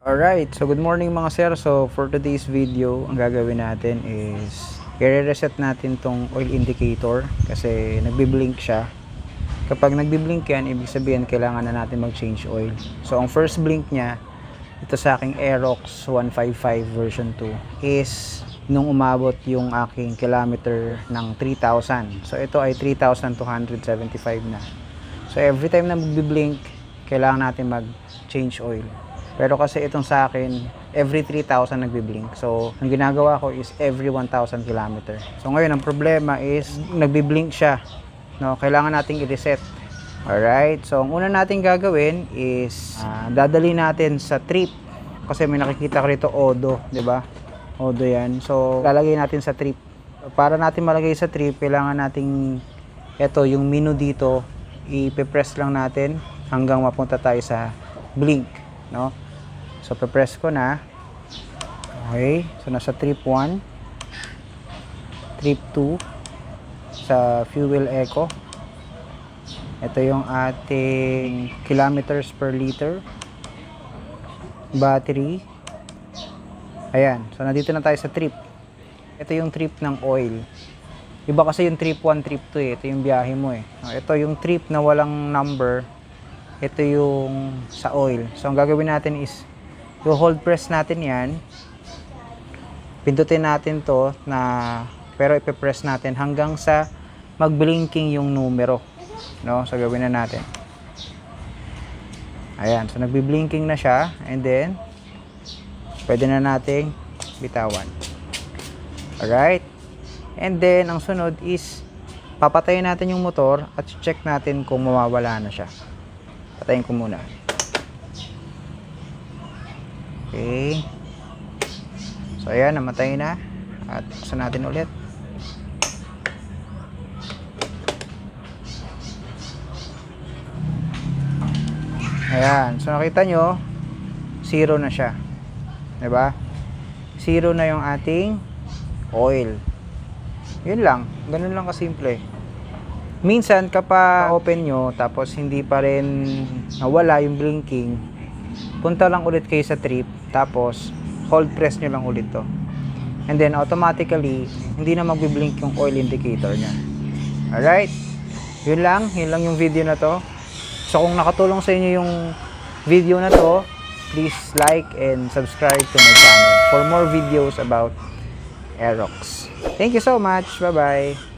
Alright, so good morning mga sir. So for today's video, ang gagawin natin is i-reset natin tong oil indicator kasi nagbi-blink siya. Kapag nagbi-blink yan, ibig sabihin kailangan na natin mag-change oil. So ang first blink niya, ito sa aking Aerox 155 version 2 is nung umabot yung aking kilometer ng 3,000. So ito ay 3,275 na. So every time na magbi-blink, kailangan natin mag-change oil. Pero kasi itong sa akin, every 3,000 nagbi-blink. So, ang ginagawa ko is every 1,000 km. So, ngayon, ang problema is, nagbi-blink siya. No? Kailangan nating i-reset. Alright? So, ang una nating gagawin is, dadali natin sa trip. Kasi may nakikita ko rito, Odo. Diba? Odo yan. So, lalagay natin sa trip. Para natin malagay sa trip, kailangan nating, ito, yung menu dito, ipipress lang natin hanggang mapunta tayo sa blink. No? So, pe-press ko na. Okay. So, nasa trip 1. Trip 2. Sa fuel eco. Ito yung ating kilometers per liter. Battery. Ayan. So, nandito na tayo sa trip. Ito yung trip ng oil. Iba kasi yung trip 1, trip 2 eh. Ito yung biyahe mo eh. Ito yung trip na walang number. Ito yung sa oil. So, ang gagawin natin is hold press natin yan. Pindutin natin to na pero ipe-press natin hanggang sa mag-blinking yung numero. No? So, gawin na natin. Ayan. So, nagbi-blinking na siya. And then, pwede na nating bitawan. Alright? And then, ang sunod is papatayin natin yung motor at check natin kung mawawala na siya. Patayin ko muna. Okay. So, ayan. Namatay na. At buksan natin ulit. Ayan. So, nakita nyo, 0 na siya. Diba? 0 na yung ating oil. Yun lang. Ganun lang kasimple. Minsan, kapag open nyo, tapos hindi pa rin nawala yung blinking, punta lang ulit kayo sa trip, tapos hold press nyo lang ulit to. And then, automatically, hindi na magbiblink yung oil indicator nya. Alright? Yun lang yung video na to. So, kung nakatulong sa inyo yung video na to, please like and subscribe to my channel for more videos about Aerox. Thank you so much. Bye-bye.